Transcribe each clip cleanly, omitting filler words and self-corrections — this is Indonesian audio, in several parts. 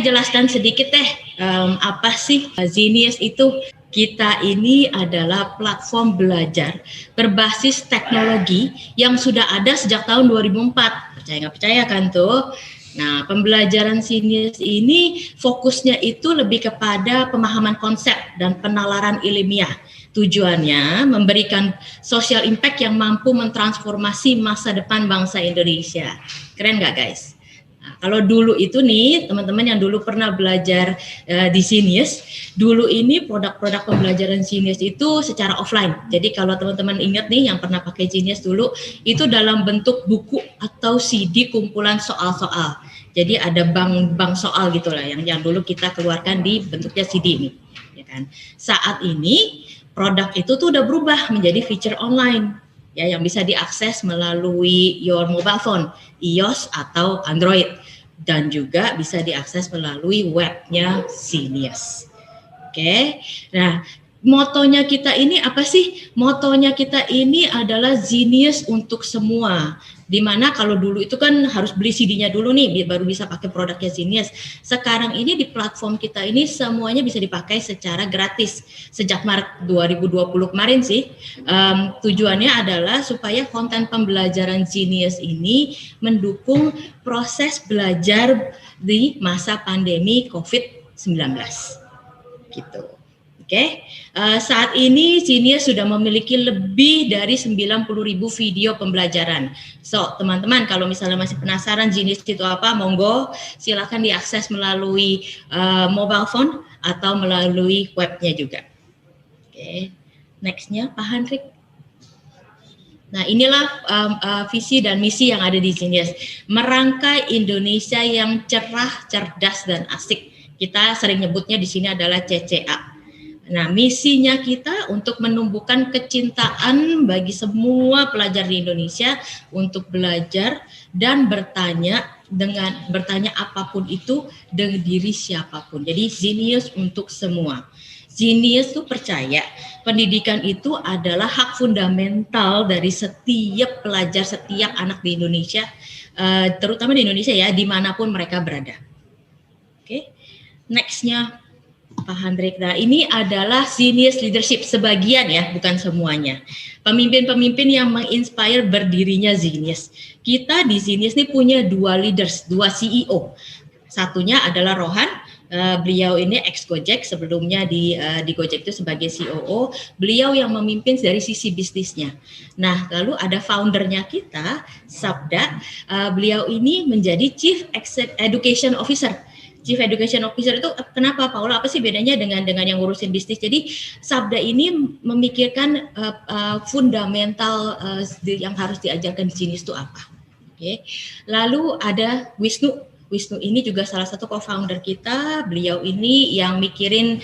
jelaskan sedikit deh, apa sih Zenius itu? Kita ini adalah platform belajar berbasis teknologi yang sudah ada sejak tahun 2004. Percaya nggak percaya kan tuh? Nah, pembelajaran Zenius ini fokusnya itu lebih kepada pemahaman konsep dan penalaran ilmiah. Tujuannya memberikan social impact yang mampu mentransformasi masa depan bangsa Indonesia. Keren nggak guys? Nah, kalau dulu itu nih, teman-teman yang dulu pernah belajar di Zenius, dulu ini produk-produk pembelajaran Zenius itu secara offline. Jadi kalau teman-teman ingat nih yang pernah pakai Zenius dulu, itu dalam bentuk buku atau CD kumpulan soal-soal. Jadi ada bank soal gitulah yang dulu kita keluarkan di bentuknya CD ini, ya kan. Saat ini produk itu tuh udah berubah menjadi feature online. Ya, yang bisa diakses melalui your mobile phone, iOS atau Android, dan juga bisa diakses melalui webnya Zenius. Oke, nah motonya kita ini apa sih? Motonya kita ini adalah Zenius untuk semua. Dimana kalau dulu itu kan harus beli CD-nya dulu nih baru bisa pakai produknya Zenius. Sekarang ini di platform kita ini semuanya bisa dipakai secara gratis sejak Maret 2020 kemarin sih. Tujuannya adalah supaya konten pembelajaran Zenius ini mendukung proses belajar di masa pandemi COVID-19 gitu. Oke, saat ini Zenius sudah memiliki lebih dari 90.000 video pembelajaran. So, teman-teman kalau misalnya masih penasaran Zenius itu apa, monggo silakan diakses melalui mobile phone atau melalui webnya juga. Oke, nextnya Pak Hendrik. Nah, inilah visi dan misi yang ada di Zenius. Merangkai Indonesia yang cerah, cerdas, dan asik. Kita sering nyebutnya di sini adalah CCA. Nah, misinya kita untuk menumbuhkan kecintaan bagi semua pelajar di Indonesia untuk belajar dan bertanya apapun itu dengan diri siapapun. Jadi Zenius untuk semua. Zenius tuh percaya pendidikan itu adalah hak fundamental dari setiap pelajar, setiap anak di Indonesia, terutama di Indonesia ya, dimanapun mereka berada. Oke, nextnya Pak Hendrik. Nah, ini adalah Zenius Leadership, sebagian ya, bukan semuanya. Pemimpin-pemimpin yang menginspire berdirinya Zenius. Kita di Zenius ini punya dua leaders, dua CEO. Satunya adalah Rohan. Beliau ini ex-Gojek, sebelumnya di Gojek itu sebagai COO. Beliau yang memimpin dari sisi bisnisnya. Nah, lalu ada foundernya kita, Sabda. Beliau ini menjadi Chief Education Officer. Chief Education Officer itu kenapa, Paula? Apa sih bedanya dengan yang ngurusin bisnis? Jadi Sabda ini memikirkan fundamental yang harus diajarkan di sini itu apa. Oke. Lalu ada Wisnu. Wisnu ini juga salah satu co-founder kita. Beliau ini yang mikirin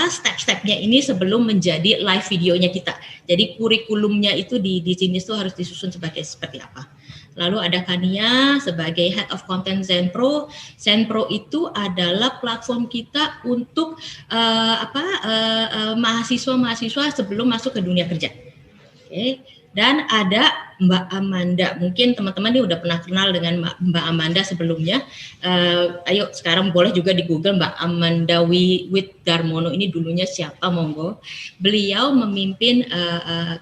step-stepnya ini sebelum menjadi live videonya kita. Jadi kurikulumnya itu di sini itu harus disusun seperti apa. Lalu ada Kania sebagai Head of Content Zenpro. Zenpro itu adalah platform kita untuk mahasiswa-mahasiswa sebelum masuk ke dunia kerja. Oke. Dan ada Mbak Amanda. Mungkin teman-teman ini udah pernah kenal dengan Mbak Amanda sebelumnya. Ayo sekarang boleh juga di Google Mbak Amanda Darmono ini dulunya siapa, monggo. Beliau memimpin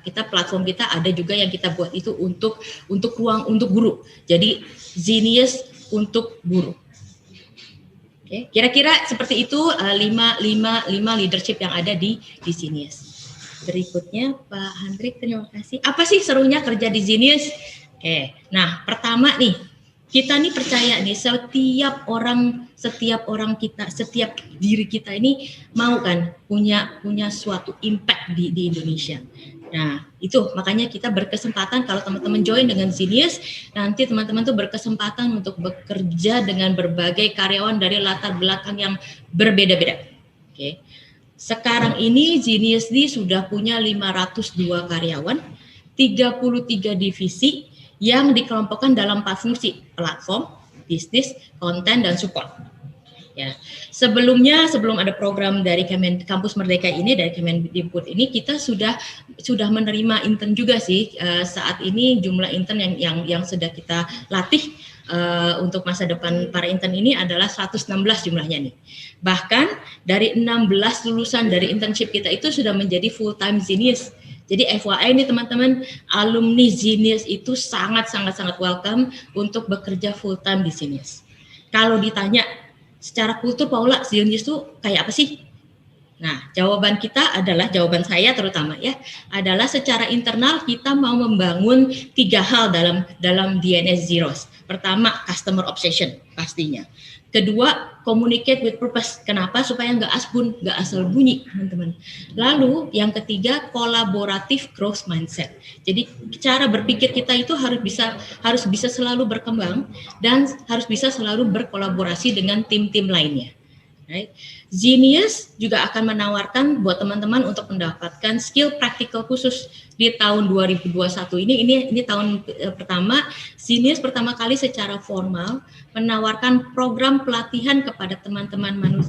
kita, platform kita ada juga yang kita buat itu untuk ruang untuk guru. Jadi Zenius untuk guru. Oke, kira-kira seperti itu 5 leadership yang ada di Zenius. Berikutnya Pak Hendrik, terima kasih. Apa sih serunya kerja di Zenius? Oke, nah pertama nih, kita nih percaya nih setiap orang kita, setiap diri kita ini mau kan punya suatu impact di Indonesia. Nah itu makanya kita berkesempatan kalau teman-teman join dengan Zenius, nanti teman-teman tuh berkesempatan untuk bekerja dengan berbagai karyawan dari latar belakang yang berbeda-beda. Oke. Sekarang ini Zenius ini sudah punya 502 karyawan, 33 divisi yang dikelompokkan dalam 4 fungsi: platform, bisnis, konten, dan support. Ya, sebelum ada program dari Kampus Merdeka ini, dari Kemendikbud ini, kita sudah menerima intern juga sih. Saat ini jumlah intern yang sudah kita latih untuk masa depan para intern ini adalah 116 jumlahnya nih. Bahkan dari 16 lulusan dari internship kita itu sudah menjadi full time Zenius. Jadi FYI nih teman-teman, alumni Zenius itu sangat welcome untuk bekerja full time di Zenius. Kalau ditanya secara kultur Paula, Zenius itu kayak apa sih? Nah, jawaban kita adalah, jawaban saya terutama ya, adalah secara internal kita mau membangun 3 hal dalam DNS Zeros. Pertama, customer obsession pastinya. Kedua, communicate with purpose. Kenapa? Supaya nggak asbun, nggak asal bunyi, teman-teman. Lalu yang ketiga, kolaboratif growth mindset. Jadi cara berpikir kita itu harus bisa selalu berkembang dan harus bisa selalu berkolaborasi dengan tim-tim lainnya. Right. Zenius juga akan menawarkan buat teman-teman untuk mendapatkan skill praktikal khusus di tahun 2021 ini tahun pertama Zenius pertama kali secara formal menawarkan program pelatihan kepada teman-teman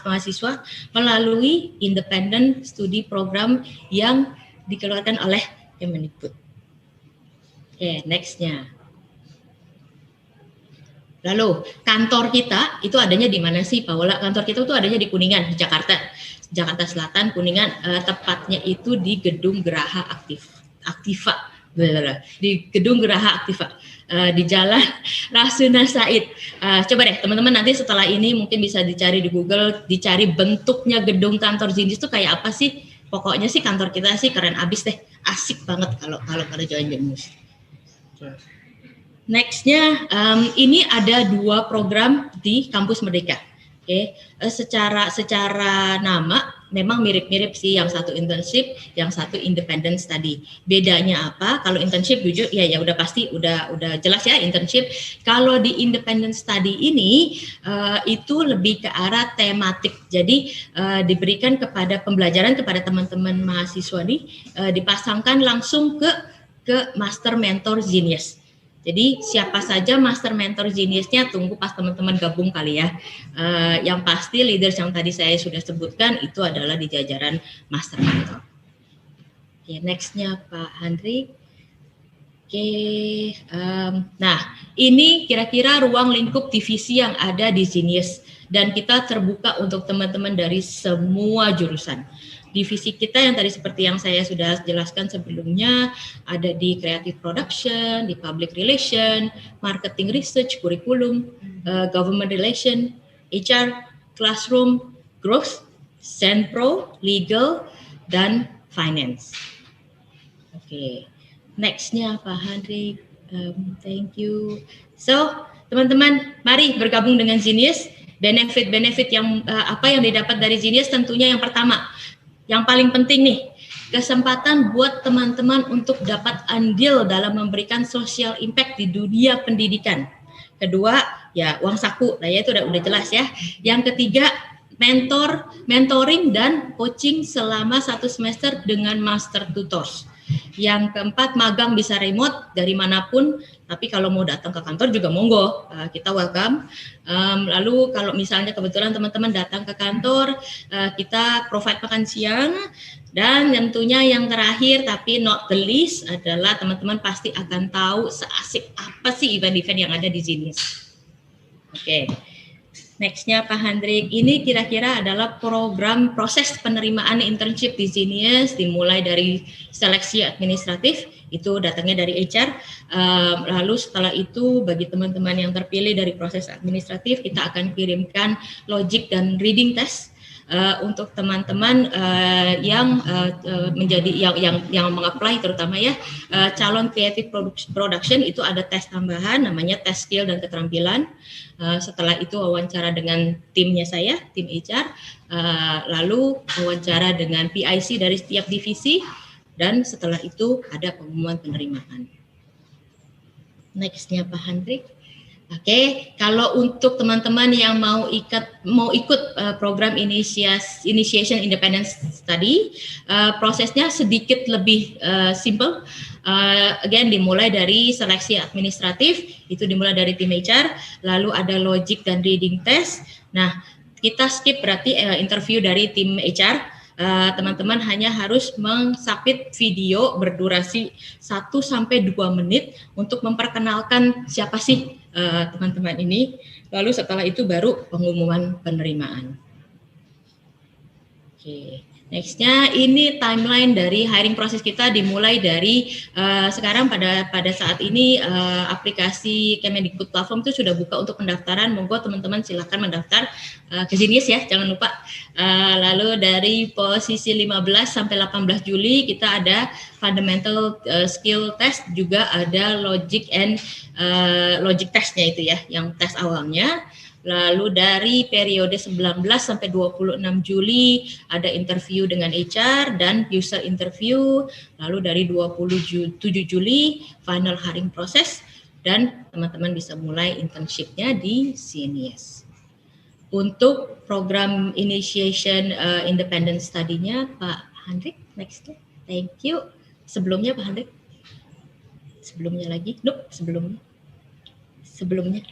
mahasiswa melalui Independent Study Program yang dikeluarkan oleh Kemendikbud. Oke, nextnya. Lalu kantor kita itu adanya di mana sih, Paula? Kantor kita itu adanya di Kuningan, di Jakarta Selatan, Kuningan. Tepatnya itu di Gedung Geraha Aktiva, di Gedung Geraha Aktiva, di Jalan Rasuna Said. Coba deh teman-teman nanti setelah ini mungkin bisa dicari di Google, dicari bentuknya gedung kantor Zenius itu kayak apa sih? Pokoknya sih kantor kita sih keren abis deh, asik banget kalau join Zenius. Nextnya, ini ada 2 program di Kampus Merdeka. Oke, secara nama memang mirip-mirip sih, yang satu internship, yang satu independent study. Bedanya apa? Kalau internship jujur ya udah pasti udah jelas ya internship. Kalau di independent study ini itu lebih ke arah tematik. Jadi diberikan kepada pembelajaran kepada teman-teman mahasiswa nih dipasangkan langsung ke master mentor Zenius. Jadi siapa saja master mentor Zeniusnya tunggu pas teman-teman gabung kali ya. Yang pasti leaders yang tadi saya sudah sebutkan itu adalah di jajaran master mentor. Oke, nextnya Pak Handri. Oke, nah ini kira-kira ruang lingkup divisi yang ada di Zenius dan kita terbuka untuk teman-teman dari semua jurusan. Divisi kita yang tadi seperti yang saya sudah jelaskan sebelumnya ada di creative production, di public relation, marketing research, kurikulum, government relation, HR, classroom, growth, Senpro, legal, dan finance. Oke, nextnya Pak Handri, thank you. So teman-teman, mari bergabung dengan Zenius. Benefit-benefit yang apa yang didapat dari Zenius tentunya yang pertama. Yang paling penting nih, kesempatan buat teman-teman untuk dapat andil dalam memberikan social impact di dunia pendidikan. Kedua, ya uang saku, nah ya itu udah jelas ya. Yang ketiga, mentoring dan coaching selama 1 semester dengan master tutors. Yang keempat, magang bisa remote dari manapun, tapi kalau mau datang ke kantor juga monggo, kita welcome. Lalu kalau misalnya kebetulan teman-teman datang ke kantor, kita provide makan siang. Dan tentunya yang terakhir tapi not the least adalah teman-teman pasti akan tahu seasik apa sih event-event yang ada di Zenius. Oke. Nextnya Pak Hendrik, ini kira-kira adalah program proses penerimaan internship di Zenius, dimulai dari seleksi administratif, itu datangnya dari HR, lalu setelah itu bagi teman-teman yang terpilih dari proses administratif, kita akan kirimkan logic dan reading test untuk teman-teman yang menjadi yang meng-apply terutama ya calon creative production itu ada tes tambahan namanya tes skill dan keterampilan. Setelah itu wawancara dengan timnya saya, tim HR, lalu wawancara dengan PIC dari setiap divisi, dan setelah itu ada pengumuman penerimaan. Nextnya Pak Hendrik. Oke, kalau untuk teman-teman yang mau ikut program Initiation Independence Study, prosesnya sedikit lebih simple. Again, dimulai dari seleksi administratif, itu dimulai dari tim HR, lalu ada logic dan reading test. Nah, kita skip berarti interview dari tim HR. Teman-teman hanya harus mensubmit video berdurasi 1-2 menit untuk memperkenalkan siapa sih teman-teman ini. Lalu setelah itu baru pengumuman penerimaan. Oke. Nextnya ini timeline dari hiring proses kita dimulai dari sekarang pada saat ini aplikasi Kemendikbud platform itu sudah buka untuk pendaftaran. Monggo teman-teman silakan mendaftar ke Genius ya, jangan lupa. Lalu dari posisi 15 sampai 18 Juli kita ada fundamental skill test, juga ada logic and logic testnya itu ya, yang tes awalnya. Lalu dari periode 19 sampai 26 Juli ada interview dengan HR dan user interview. Lalu dari 27 Juli final hiring proses dan teman-teman bisa mulai internship-nya di CNES. Untuk program initiation independent study-nya Pak Hendrik, next. Thank you. Sebelumnya Pak Hendrik. Sebelumnya lagi. Nope, sebelumnya. Sebelumnya.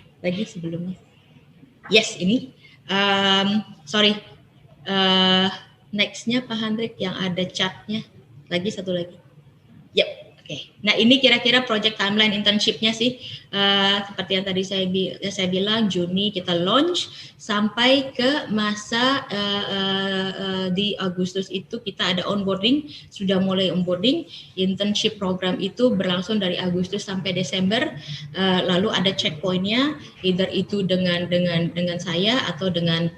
Yes, ini. Sorry. Nextnya Pak Hendrik yang ada chatnya. Lagi satu lagi. Yep. Oke. Nah ini kira-kira project timeline internship-nya sih. Seperti yang tadi saya bilang, Juni kita launch sampai ke masa di Agustus itu kita ada onboarding, sudah mulai onboarding. Internship program itu berlangsung dari Agustus sampai Desember. Lalu ada checkpoint-nya, either itu dengan saya atau dengan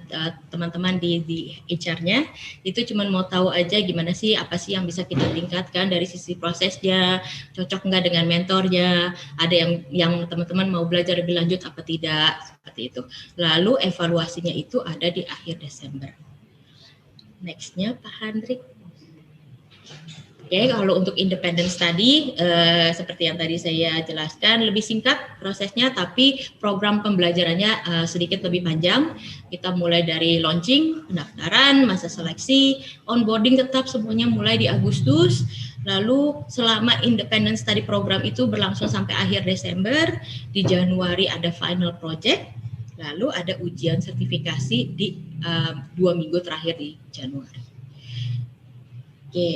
teman-teman di HR-nya. Itu cuma mau tahu aja gimana sih, apa sih yang bisa kita tingkatkan dari sisi prosesnya, cocok nggak dengan mentornya, ada yang teman-teman mau belajar lebih lanjut apa tidak, seperti itu. Lalu evaluasinya itu ada di akhir Desember. Nextnya Pak Hendrik. Oke, kalau untuk independent study, seperti yang tadi saya jelaskan, lebih singkat prosesnya, tapi program pembelajarannya sedikit lebih panjang. Kita mulai dari launching, pendaftaran, masa seleksi, onboarding tetap semuanya mulai di Agustus. Lalu selama independent study program itu berlangsung sampai akhir Desember, di Januari ada final project, lalu ada ujian sertifikasi di 2 minggu terakhir di Januari. Oke.